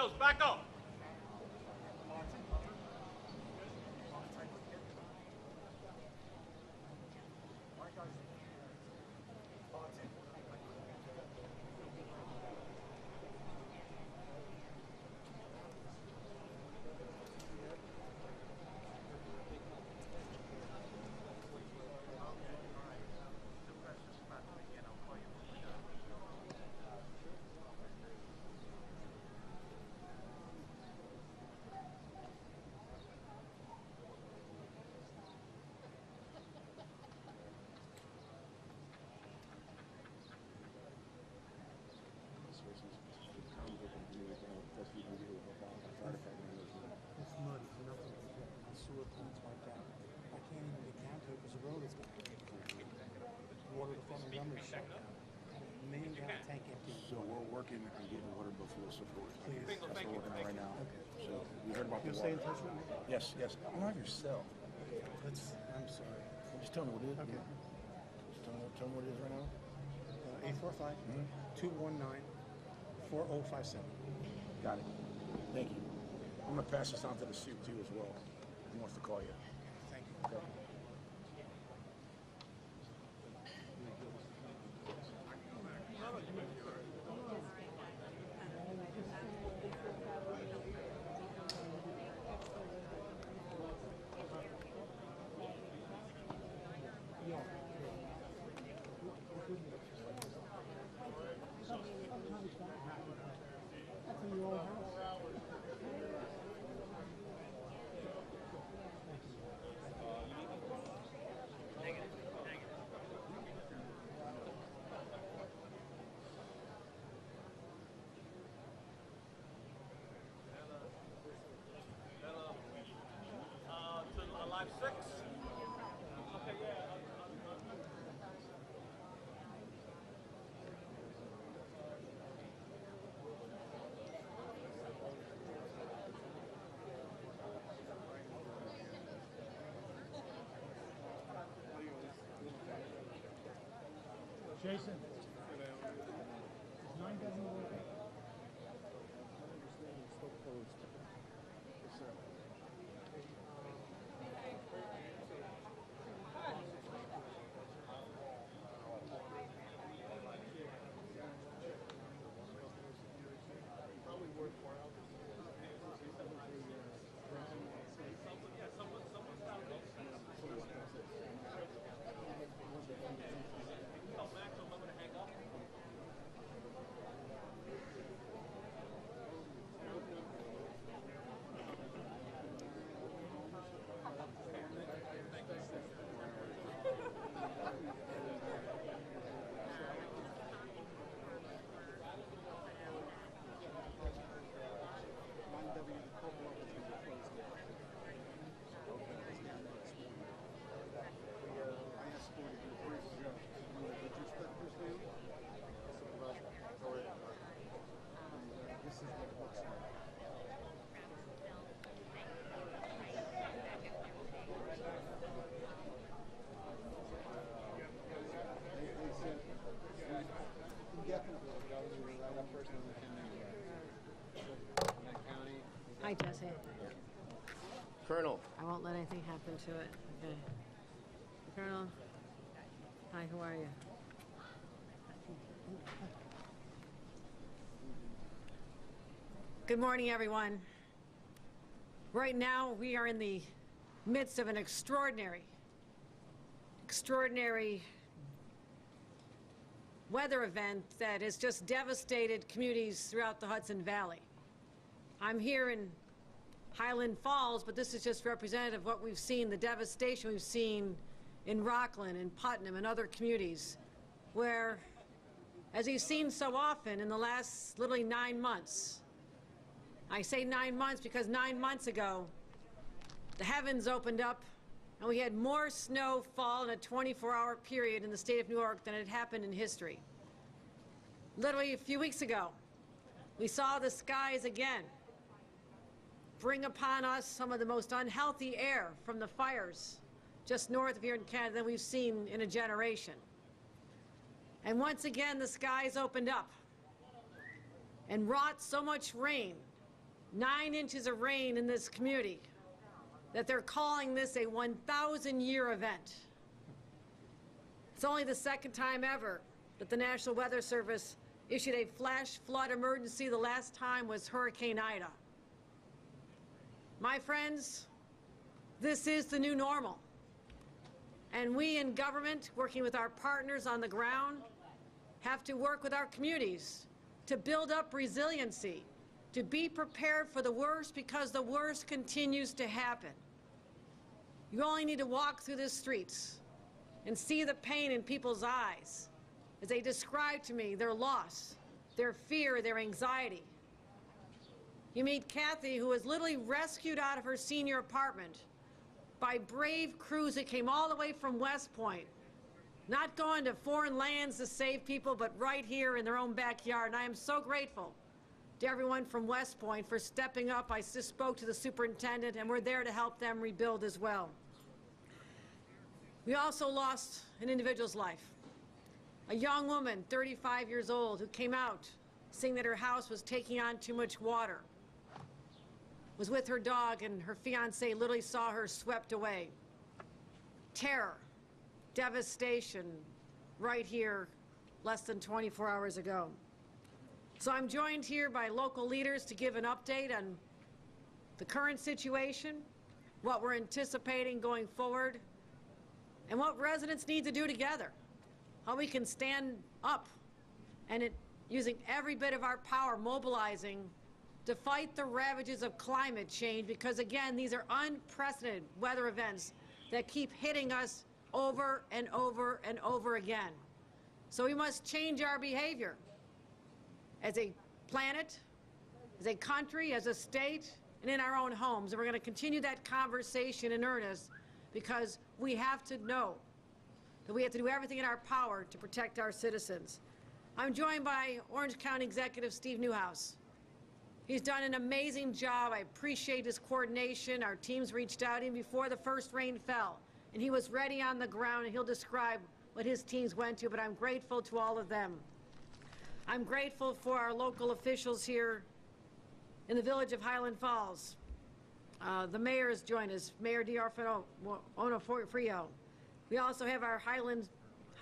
Hills, back up. It's mud, nothing. The sewer plant's wiped out. I can't even get down to it because the road is gone. Water to front of Montgomery shut down. $1 million tank empty. So we're working on getting water before support. Please. That's what we're working on right now. Okay. So we heard about the You'll water. stay in touch with me? Yes, yes. I don't have your cell. I'm sorry. Just tell me what it is. Okay. Just tell me what it is right now. 845-219-4057. Got it. Thank you. I'm gonna pass this on to the suit too as well. He wants to call you. Thank you. Okay. That's in your old house? To line 6. Okay, yeah. Jason. 9 doesn't work. Hi, Jesse. Colonel. I won't let anything happen to it. Okay. Colonel. Hi, who are you? Good morning, everyone. Right now, we are in the midst of an extraordinary weather event that has just devastated communities throughout the Hudson Valley. I'm here in Highland Falls, but this is just representative of what we've seen, the devastation we've seen in Rockland and Putnam and other communities, where, as you've seen so often in the last literally 9 months, I say 9 months because 9 months ago, the heavens opened up and we had more snow fall in a 24-hour period in the state of New York than had happened in history. Literally a few weeks ago, we saw the skies again bring upon us some of the most unhealthy air from the fires just north of here in Canada than we've seen in a generation. And once again, the skies opened up and wrought so much rain 9 inches of rain in this community, that they're calling this a 1,000-year event. It's only the second time ever that the National Weather Service issued a flash flood emergency. The last time was Hurricane Ida. My friends, this is the new normal. And we in government, working with our partners on the ground, have to work with our communities to build up resiliency, to be prepared for the worst, because the worst continues to happen. You only need to walk through the streets and see the pain in people's eyes as they describe to me their loss, their fear, their anxiety. You meet Kathy, who was literally rescued out of her senior apartment by brave crews that came all the way from West Point, not going to foreign lands to save people, but right here in their own backyard. And I am so grateful to everyone from West Point for stepping up. I just spoke to the superintendent, and we're there to help them rebuild as well. We also lost an individual's life. A young woman, 35 years old, who came out saying that her house was taking on too much water, was with her dog, and her fiancé literally saw her swept away. Terror, devastation, right here, less than 24 hours ago. So I'm joined here by local leaders to give an update on the current situation, what we're anticipating going forward, and what residents need to do together, how we can stand up and using every bit of our power, mobilizing to fight the ravages of climate change, because again, these are unprecedented weather events that keep hitting us over and over and over again. So we must change our behavior as a planet, as a country, as a state, and in our own homes. And we're going to continue that conversation in earnest, because we have to know that we have to do everything in our power to protect our citizens. I'm joined by Orange County Executive Steve Newhouse. He's done an amazing job. I appreciate his coordination. Our teams reached out even before the first rain fell, and he was ready on the ground, and he'll describe what his teams went to, but I'm grateful to all of them. I'm grateful for our local officials here in the village of Highland Falls. The mayor has joined us, Mayor Onofrio. We also have our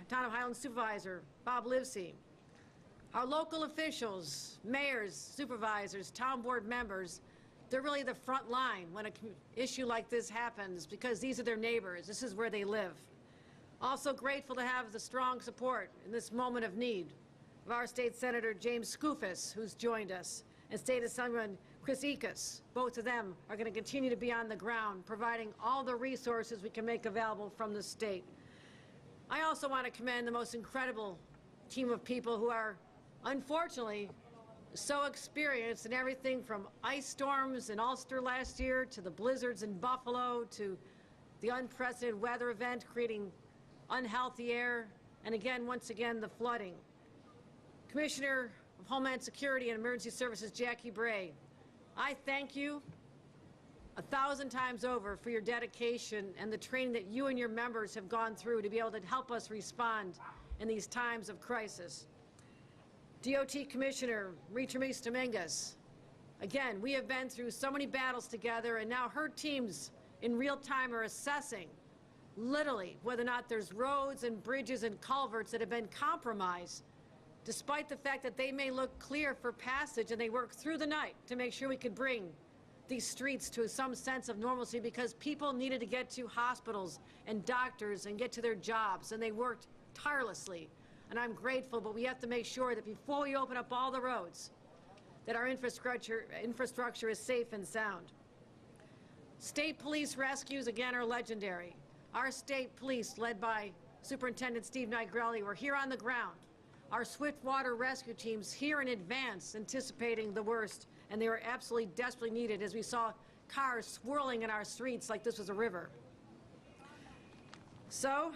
Town of Highland Supervisor, Bob Livesey. Our local officials, mayors, supervisors, town board members, they're really the front line when an issue like this happens, because these are their neighbors. This is where they live. Also grateful to have the strong support in this moment of need of our State Senator James Skoufis, who's joined us, and State Assemblyman Chris Ekus. Both of them are going to continue to be on the ground, providing all the resources we can make available from the state. I also want to commend the most incredible team of people who are, unfortunately, so experienced in everything from ice storms in Ulster last year to the blizzards in Buffalo to the unprecedented weather event creating unhealthy air, and again, once again, the flooding. Commissioner of Homeland Security and Emergency Services Jackie Bray, I thank you 1,000 times over for your dedication and the training that you and your members have gone through to be able to help us respond in these times of crisis. DOT Commissioner Retramis Dominguez, again, we have been through so many battles together, and now her teams in real time are assessing literally whether or not there's roads and bridges and culverts that have been compromised, despite the fact that they may look clear for passage, and they work through the night to make sure we could bring these streets to some sense of normalcy, because people needed to get to hospitals and doctors and get to their jobs, and they worked tirelessly. And I'm grateful, but we have to make sure that before we open up all the roads, that our infrastructure is safe and sound. State police rescues, again, are legendary. Our state police, led by Superintendent Steve Nigrelli, were here on the ground. Our swift water rescue teams here in advance, anticipating the worst, and they were absolutely desperately needed as we saw cars swirling in our streets like this was a river. So,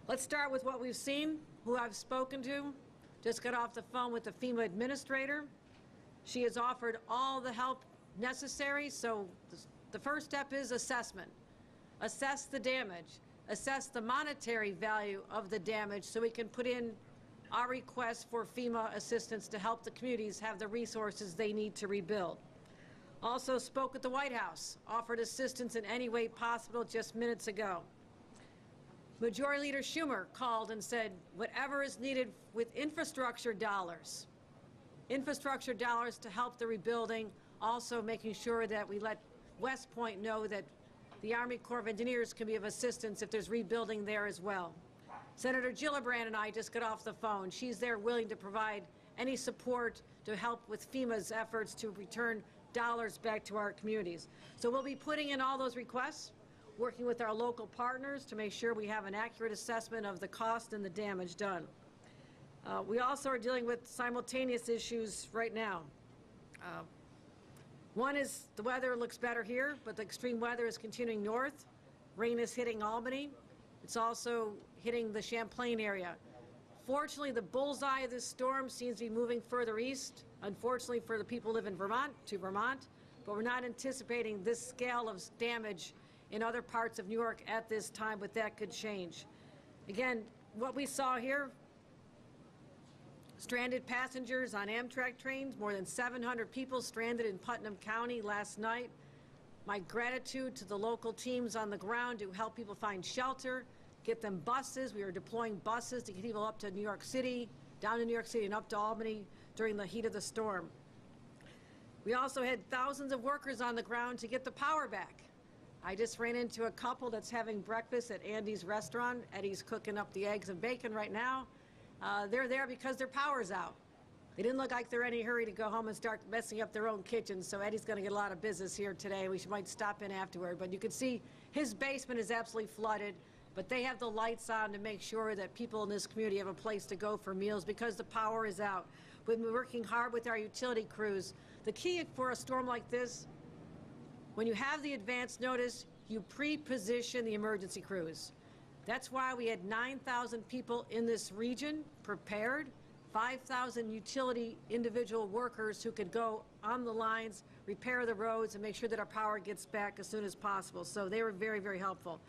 let's start with what we've seen, who I've spoken to. Just got off the phone with the FEMA administrator. She has offered all the help necessary, so the first step is assessment. Assess the damage. Assess the monetary value of the damage so we can put in our request for FEMA assistance to help the communities have the resources they need to rebuild. Also spoke at the White House, offered assistance in any way possible just minutes ago. Majority Leader Schumer called and said whatever is needed with infrastructure dollars to help the rebuilding, also making sure that we let West Point know that the Army Corps of Engineers can be of assistance if there's rebuilding there as well. Senator Gillibrand and I just got off the phone. She's there willing to provide any support to help with FEMA's efforts to return dollars back to our communities. So we'll be putting in all those requests, working with our local partners to make sure we have an accurate assessment of the cost and the damage done. We also are dealing with simultaneous issues right now. One is the weather looks better here, but the extreme weather is continuing north. Rain is hitting Albany. It's also hitting the Champlain area. Fortunately, the bullseye of this storm seems to be moving further east. Unfortunately for the people who live in Vermont, but we're not anticipating this scale of damage in other parts of New York at this time, but that could change. Again, what we saw here, stranded passengers on Amtrak trains, more than 700 people stranded in Putnam County last night. My gratitude to the local teams on the ground to help people find shelter, get them buses. We are deploying buses to get people up to New York City, down to New York City and up to Albany during the heat of the storm. We also had thousands of workers on the ground to get the power back. I just ran into a couple that's having breakfast at Andy's restaurant. Eddie's cooking up the eggs and bacon right now. They're there because their power's out. They didn't look like they're in any hurry to go home and start messing up their own kitchen, so Eddie's going to get a lot of business here today. We might stop in afterward, but you can see his basement is absolutely flooded, but they have the lights on to make sure that people in this community have a place to go for meals because the power is out. We've been working hard with our utility crews. The key for a storm like this, when you have the advance notice, you pre-position the emergency crews. That's why we had 9,000 people in this region prepared, 5,000 utility individual workers who could go on the lines, repair the roads, and make sure that our power gets back as soon as possible. So they were very, very helpful.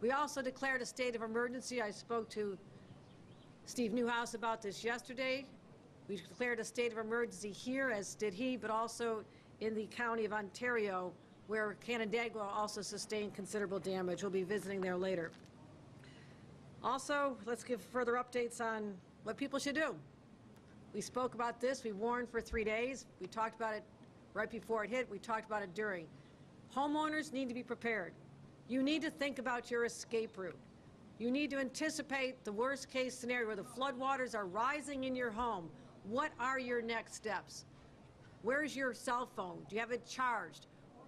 We also declared a state of emergency. I spoke to Steve Newhouse about this yesterday. We declared a state of emergency here, as did he, but also in the county of Ontario, where Canandaigua also sustained considerable damage. We'll be visiting there later. Also, let's give further updates on what people should do. We spoke about this. We warned for 3 days. We talked about it right before it hit. We talked about it during. Homeowners need to be prepared. You need to think about your escape route. You need to anticipate the worst case scenario where the floodwaters are rising in your home. What are your next steps? Where's your cell phone? Do you have it charged?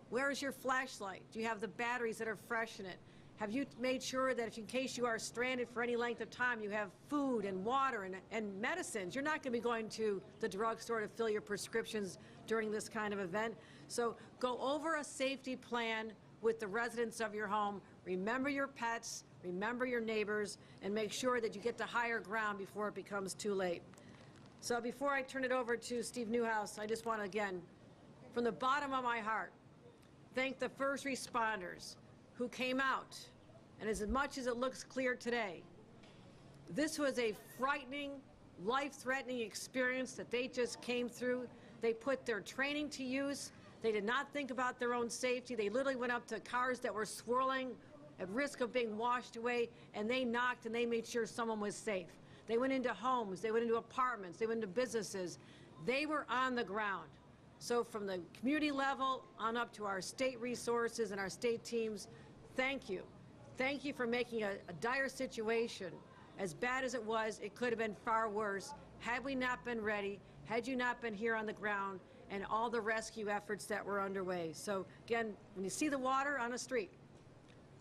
Where is your flashlight? Do you have the batteries that are fresh in it? Have you made sure that if in case you are stranded for any length of time, you have food and water and medicines? You're not going to be going to the drugstore to fill your prescriptions during this kind of event. So go over a safety plan with the residents of your home. Remember your pets, remember your neighbors, and make sure that you get to higher ground before it becomes too late. So before I turn it over to Steve Newhouse, I just want to, again, from the bottom of my heart, thank the first responders who came out. And as much as it looks clear today, this was a frightening, life-threatening experience that they just came through. They put their training to use. They did not think about their own safety. They literally went up to cars that were swirling at risk of being washed away, and they knocked and they made sure someone was safe. They went into homes, they went into apartments, they went into businesses. They were on the ground. So from the community level on up to our state resources and our state teams, thank you. Thank you for making a dire situation. As bad as it was, it could have been far worse had we not been ready, had you not been here on the ground, and all the rescue efforts that were underway. So again, when you see the water on a street,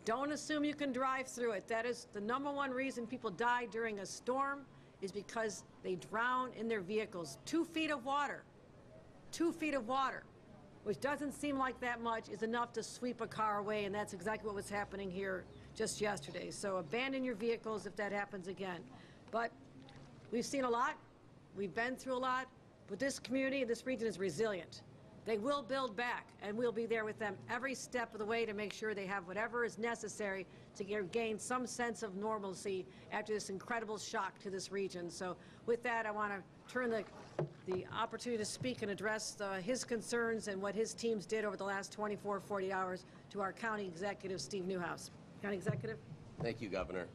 don't assume you can drive through it. That is the #1 reason people die during a storm, is because they drown in their vehicles. 2 feet of water. 2 feet of water, which doesn't seem like that much, is enough to sweep a car away, and that's exactly what was happening here just yesterday. So abandon your vehicles if that happens again. But we've seen a lot, we've been through a lot, but this community, this region is resilient. They will build back, and we'll be there with them every step of the way to make sure they have whatever is necessary to gain some sense of normalcy after this incredible shock to this region. So with that, I want to turn the opportunity to speak and address his concerns and what his teams did over the last 24, 40 hours to our County Executive, Steve Newhouse. County Executive. Thank you, Governor.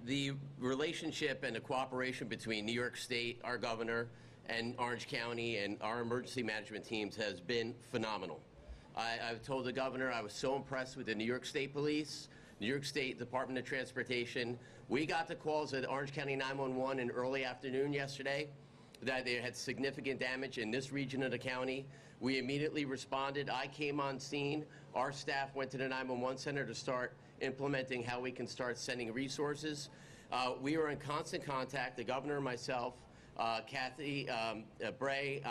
The relationship and the cooperation between New York State, our governor, and Orange County and our emergency management teams has been phenomenal. I've told the governor I was so impressed with the New York State Police, New York State Department of Transportation. We got the calls at Orange County 911 in early afternoon yesterday that they had significant damage in this region of the county. We immediately responded. I came on scene. Our staff went to the 911 center to start implementing how we can start sending resources. We were in constant contact, the governor and myself, Kathy Bray,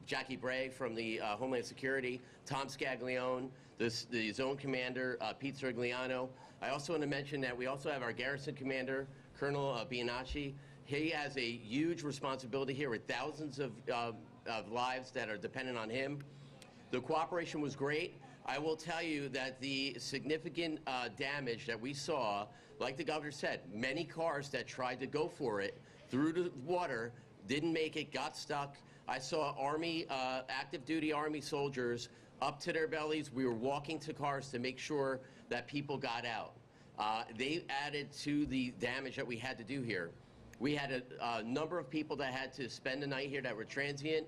Jackie Bray from the Homeland Security, Tom Scaglione, the zone commander, Pete Sergliano. I also want to mention that we also have our garrison commander, Colonel Bianacci. He has a huge responsibility here with thousands of lives that are dependent on him. The cooperation was great. I will tell you that the significant damage that we saw, like the governor said, many cars that tried to go for it through the water didn't make it, got stuck. I saw Army, active duty Army soldiers up to their bellies. We were walking to cars to make sure that people got out. They added to the damage that we had to do here. We had a number of people that had to spend the night here that were transient.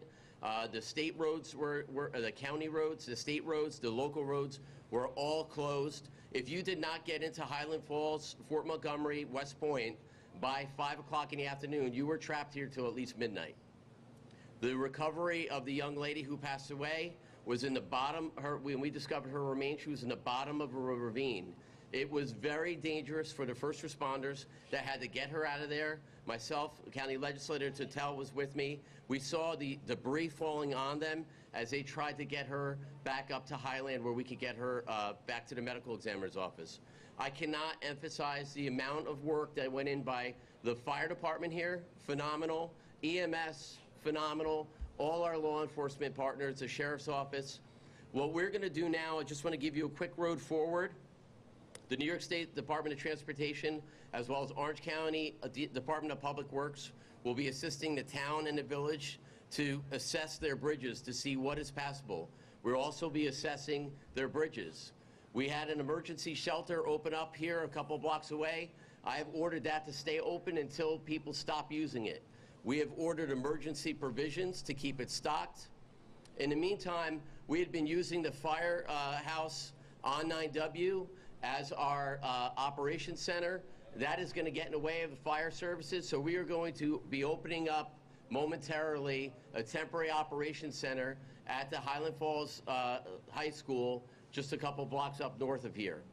The state roads were the county roads, the state roads, the local roads were all closed. If you did not get into Highland Falls, Fort Montgomery, West Point by 5 o'clock in the afternoon, you were trapped here till at least midnight. The recovery of the young lady who passed away was in the bottom, when we discovered her remains, she was in the bottom of a ravine. It was very dangerous for the first responders that had to get her out of there. Myself, County Legislator Tatel was with me. We saw the debris falling on them as they tried to get her back up to Highland where we could get her back to the medical examiner's office. I cannot emphasize the amount of work that went in by the fire department here, phenomenal, EMS, phenomenal, all our law enforcement partners, the sheriff's office. What we're gonna do now, I just wanna give you a quick road forward. The New York State Department of Transportation, as well as Orange County Department of Public Works, will be assisting the town and the village to assess their bridges to see what is passable. We'll also be assessing their bridges. We had an emergency shelter open up here a couple blocks away. I have ordered that to stay open until people stop using it. We have ordered emergency provisions to keep it stocked. In the meantime, we had been using the firehouse on 9W as our operations center. That is going to get in the way of the fire services, so we are going to be opening up momentarily a temporary operations center at the Highland Falls High School, just a couple blocks up north of here.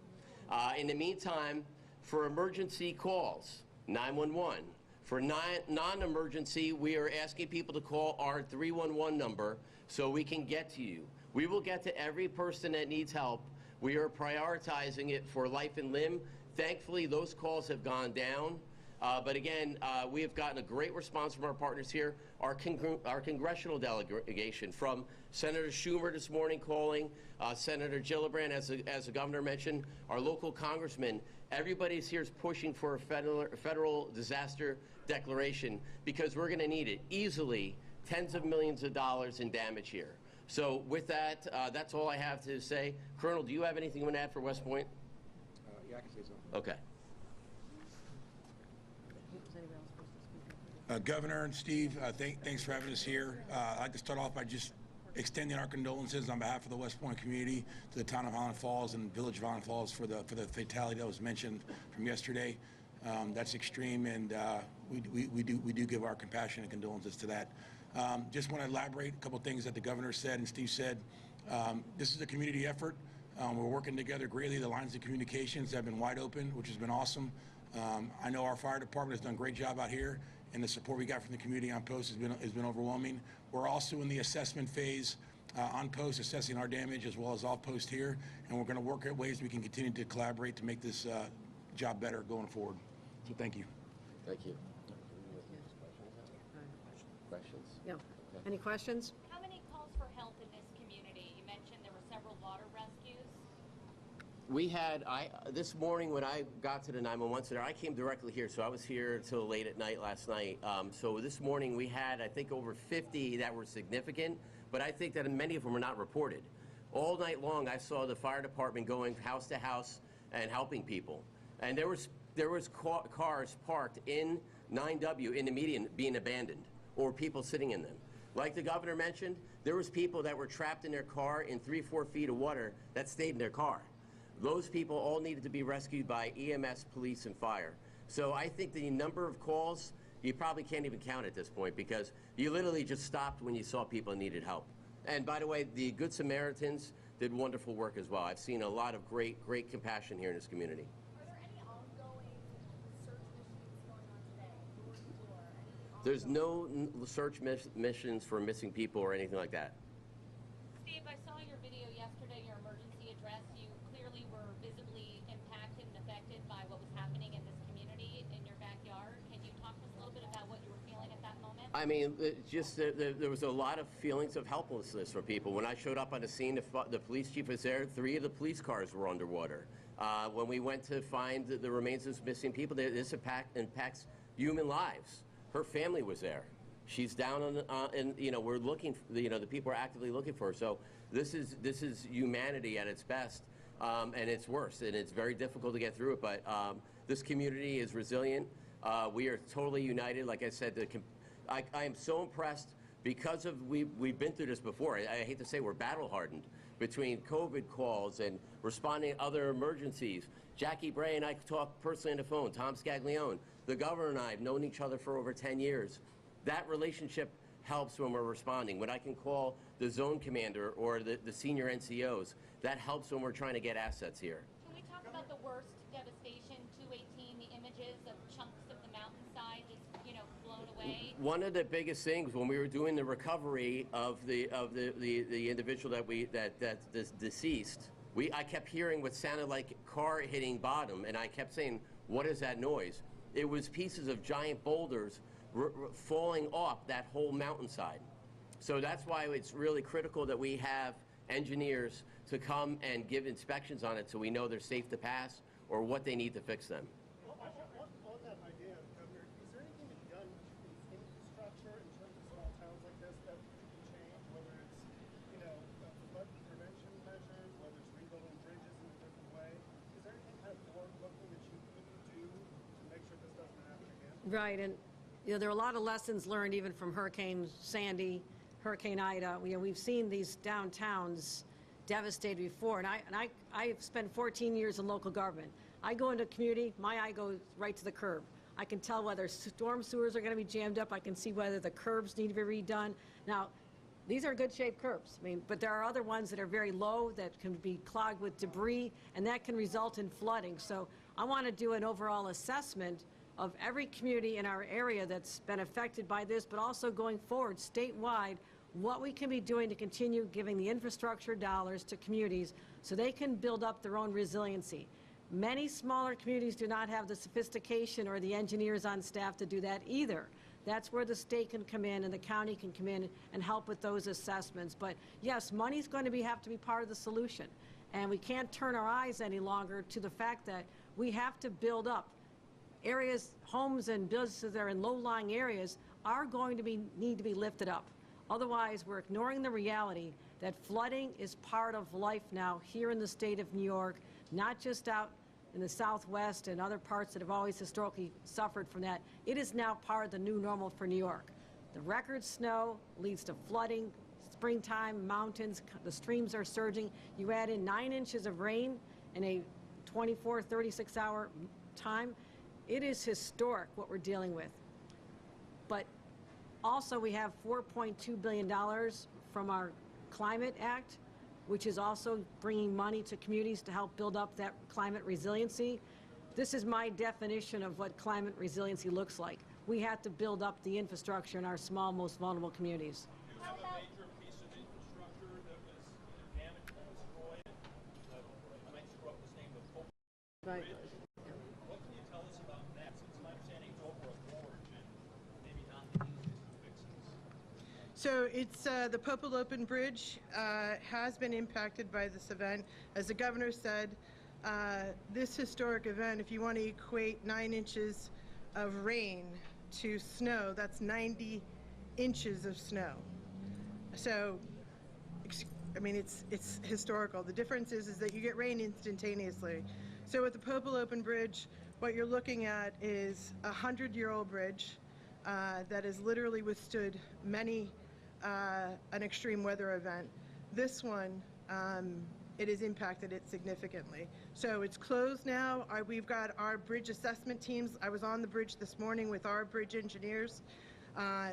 In the meantime, for emergency calls, 911. For non-emergency, we are asking people to call our 311 number so we can get to you. We will get to every person that needs help. We are prioritizing it for life and limb. Thankfully, those calls have gone down. But again, we have gotten a great response from our partners here. Our congressional delegation, from Senator Schumer this morning calling, Senator Gillibrand, as the governor mentioned, our local congressman, everybody's here is pushing for a federal disaster declaration because we're going to need it. Easily tens of millions of dollars in damage here. So with that, that's all I have to say. Colonel, do you have anything you want to add for West Point? Yeah, I can say something. Okay. Governor and Steve, thanks for having us here. I'd like to start off by just extending our condolences on behalf of the West Point community to the town of Highland Falls and village of Highland Falls for the fatality that was mentioned from yesterday. That's extreme, and we do give our compassion and condolences to that. Just want to elaborate a couple things that the governor said and Steve said. This is a community effort. We're working together greatly. The lines of communications have been wide open, which has been awesome. I know our fire department has done a great job out here, and the support we got from the community on post has been overwhelming. We're also in the assessment phase on post, assessing our damage as well as off post here, and we're going to work at ways we can continue to collaborate to make this job better going forward. So thank you. Thank you. Questions? Yeah. Any questions? How many calls for help in this community? You mentioned there were several water rescues. We had, this morning when I got to the 911 center, I came directly here, so I was here till late at night last night. So this morning we had, I think, over 50 that were significant, but I think that many of them were not reported. All night long, I saw the fire department going house to house and helping people. And there was cars parked in 9W in the median being abandoned, or people sitting in them. Like the governor mentioned, there was people that were trapped in their car in 3-4 feet of water that stayed in their car. Those people all needed to be rescued by EMS, police, and fire. So I think the number of calls, you probably can't even count at this point, because you literally just stopped when you saw people needed help. And by the way, the Good Samaritans did wonderful work as well. I've seen a lot of great compassion here in this community. Are there any ongoing search missions going on today? There's no search missions for missing people or anything like that. Steve, I saw your video yesterday, your emergency address. You clearly were visibly impacted and affected by what was happening in this community in your backyard. Can you talk to us a little bit about what you were feeling at that moment? I mean, there was a lot of feelings of helplessness for people. When I showed up on the scene, the police chief was there. 3 of the police cars were underwater. When we went to find the remains of missing people, this impacts human lives. Her family was there. She's down on, and you know, we're looking. The people are actively looking for her. So this is humanity at its best, and it's worse, and it's very difficult to get through it. But this community is resilient. We are totally united. Like I said, I am so impressed because of we've been through this before. I hate to say we're battle hardened between COVID calls and responding to other emergencies. Jackie Bray and I talk personally on the phone. Tom Scaglione, the governor and I have known each other for over 10 years. That relationship helps when we're responding. When I can call the zone commander or the senior NCOs, that helps when we're trying to get assets here. Can we talk about the worst devastation, 218, the images of chunks of the mountainside just, blown away? One of the biggest things when we were doing the recovery of the individual that's deceased, I kept hearing what sounded like car hitting bottom, and I kept saying, "What is that noise?" It was pieces of giant boulders falling off that whole mountainside. So that's why it's really critical that we have engineers to come and give inspections on it so we know they're safe to pass or what they need to fix them. On that idea, Governor, is there anything to be done in infrastructure in terms of small towns like this that can change, whether it's, flood prevention measures, whether it's rebuilding bridges in a different way? Is there anything kind of forward-looking that you could do to make sure this doesn't happen again? Right, and there are a lot of lessons learned even from Hurricane Sandy, Hurricane Ida. We've seen these downtowns devastated before, and I've spent 14 years in local government. I go into a community, my eye goes right to the curb. I can tell whether storm sewers are going to be jammed up. I can see whether the curbs need to be redone. Now, these are good shaped curbs, but there are other ones that are very low that can be clogged with debris, and that can result in flooding. So I want to do an overall assessment of every community in our area that's been affected by this, but also going forward statewide, what we can be doing to continue giving the infrastructure dollars to communities so they can build up their own resiliency. Many smaller communities do not have the sophistication or the engineers on staff to do that either. That's where the state can come in and the county can come in and help with those assessments. But yes, money's going to have to be part of the solution. And we can't turn our eyes any longer to the fact that we have to build up areas, homes and businesses that are in low-lying areas are going to need to be lifted up. Otherwise, we're ignoring the reality that flooding is part of life now here in the state of New York, not just out in the Southwest and other parts that have always historically suffered from that. It is now part of the new normal for New York. The record snow leads to flooding, springtime, mountains, the streams are surging. You add in 9 inches of rain in a 24, 36-hour time. It is historic what we're dealing with. But also we have $4.2 billion from our Climate Act, which is also bringing money to communities to help build up that climate resiliency. This is my definition of what climate resiliency looks like. We have to build up the infrastructure in our small, most vulnerable communities. You have a major piece of infrastructure that was damaged and destroyed. I might screw up this name, but Hochul. Right. What can you tell us about that? Since my understanding it's over a gorge and maybe not the easiest fixes. So it's the Hochul Open Bridge has been impacted by this event. As the governor said, this historic event, if you want to equate 9 inches of rain to snow, that's 90 inches of snow. So, I mean, it's historical. The difference is that you get rain instantaneously. So with the Hochul Open Bridge, what you're looking at is a 100-year-old bridge that has literally withstood many an extreme weather event. This one, it has impacted it significantly. So it's closed now. We've got our bridge assessment teams. I was on the bridge this morning with our bridge engineers.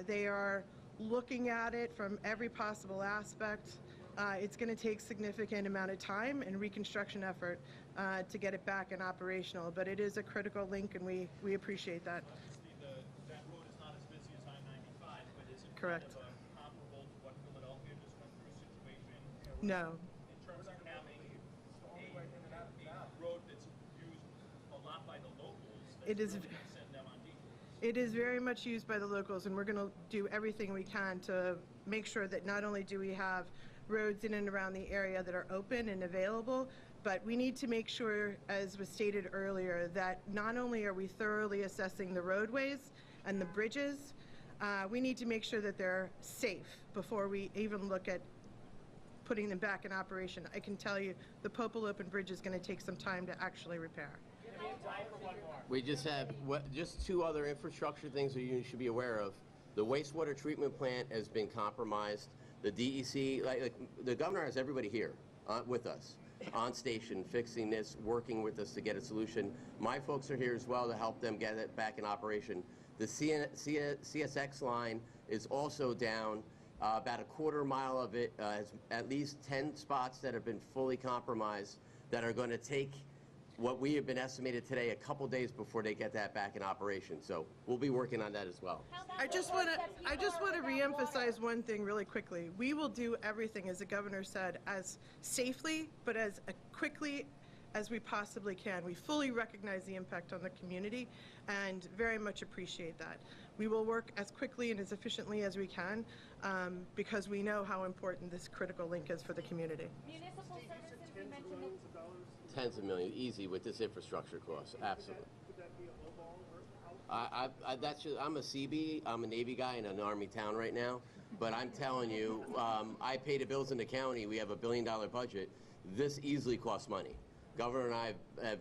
They are looking at it from every possible aspect. It's going to take significant amount of time and reconstruction effort to get it back and operational, but it is a critical link, and we appreciate that. Obviously, that road is not as busy as I-95, but is it Correct. kind of comparable to what Philadelphia just went through a situation? No. In terms of having a road that's used a lot by the locals, It is. really gonna send them on detours. It is very much used by the locals, and we're going to do everything we can to make sure that not only do we have roads in and around the area that are open and available, but we need to make sure, as was stated earlier, that not only are we thoroughly assessing the roadways and the bridges, we need to make sure that they're safe before we even look at putting them back in operation. I can tell you the Hochul Open Bridge is going to take some time to actually repair. We just have just 2 other infrastructure things that you should be aware of. The wastewater treatment plant has been compromised. The DEC, like the governor has everybody here with us, on station, fixing this, working with us to get a solution. My folks are here as well to help them get it back in operation. The CSX line is also down. About a quarter mile of it has at least 10 spots that have been fully compromised that are going to take what we have been estimated today a couple days before they get that back in operation. So we'll be working on that as well. I just want to reemphasize one thing really quickly. We will do everything, as the governor said, as safely but as quickly as we possibly can. We fully recognize the impact on the community and very much appreciate that. We will work as quickly and as efficiently as we can because we know how important this critical link is for the community. Municipal services, you mentioned it. Tens of millions, easy with this infrastructure cost, absolutely. Would that be a low ball? That's just, I'm a CB, I'm a Navy guy in an Army town right now, but I'm telling you, I pay the bills in the county. We have $1 billion budget. This easily costs money. Governor and I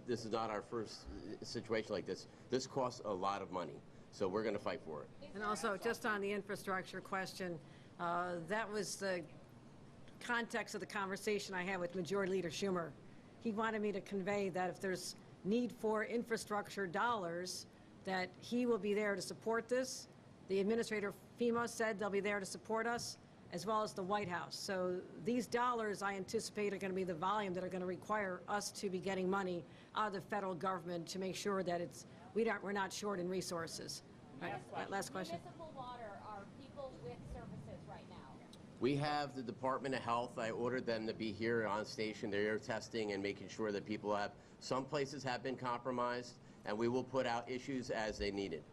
this is not our first situation like this. This costs a lot of money, so we're going to fight for it. And also, just on the infrastructure question, that was the context of the conversation I had with Majority Leader Schumer. He wanted me to convey that if there's need for infrastructure dollars, that he will be there to support this. The administrator of FEMA said they'll be there to support us, as well as the White House. So these dollars, I anticipate, are going to be the volume that are going to require us to be getting money out of the federal government to make sure that we're not short in resources. All right, last question. Municipal water, are people with services right now? We have the Department of Health. I ordered them to be here on station. They're here testing and making sure that people have, some places have been compromised, and we will put out issues as they need it.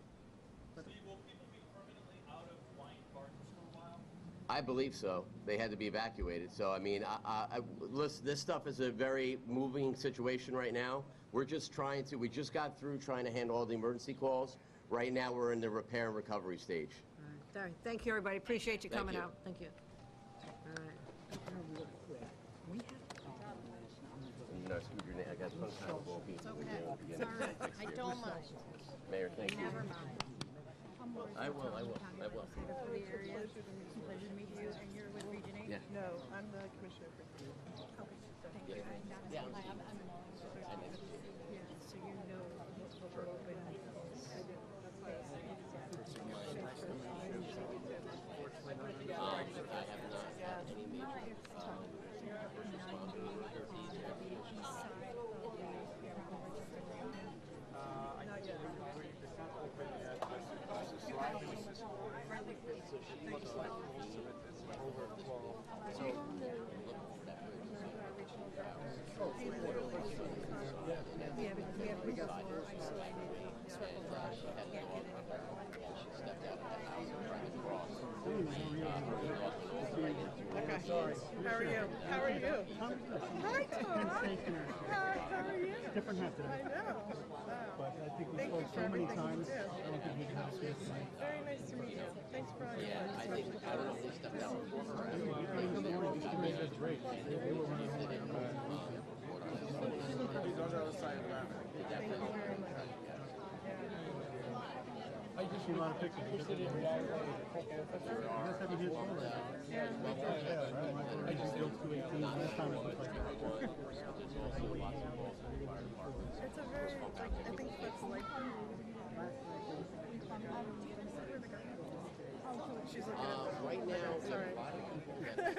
Steve, will people be permanently out of Wine Gardens for a while? I believe so. They had to be evacuated. So, I mean, listen, this stuff is a very moving situation right now. We're just we just got through trying to handle all the emergency calls. Right now, we're in the repair and recovery stage. All right, thank you, everybody. Appreciate you Thank coming you. out. Thank you. All right. I got some kind of ball It's all right. I don't mind. Mayor, thank you. Never mind. I will. Secretary for the area. Pleasure to meet you. And you're with Region 8? Yeah. No, I'm the commissioner. Thank you. Yeah. I'm yeah, so you know we're open. I have not had any major Okay. How are you? How are you? Hi, Tom. How are you? Different hat today. I know. But I think we Thank you spoke for so many everything you times. do. I don't think we can have a space tonight. Very nice to meet you. Thanks for all your work. I think, I don't know who stepped out before her. That's great. They were running over. Thank you very much. I just see a lot of pictures. You guys have a huge phone right now. Yeah. I just built 218. Last time it was like It's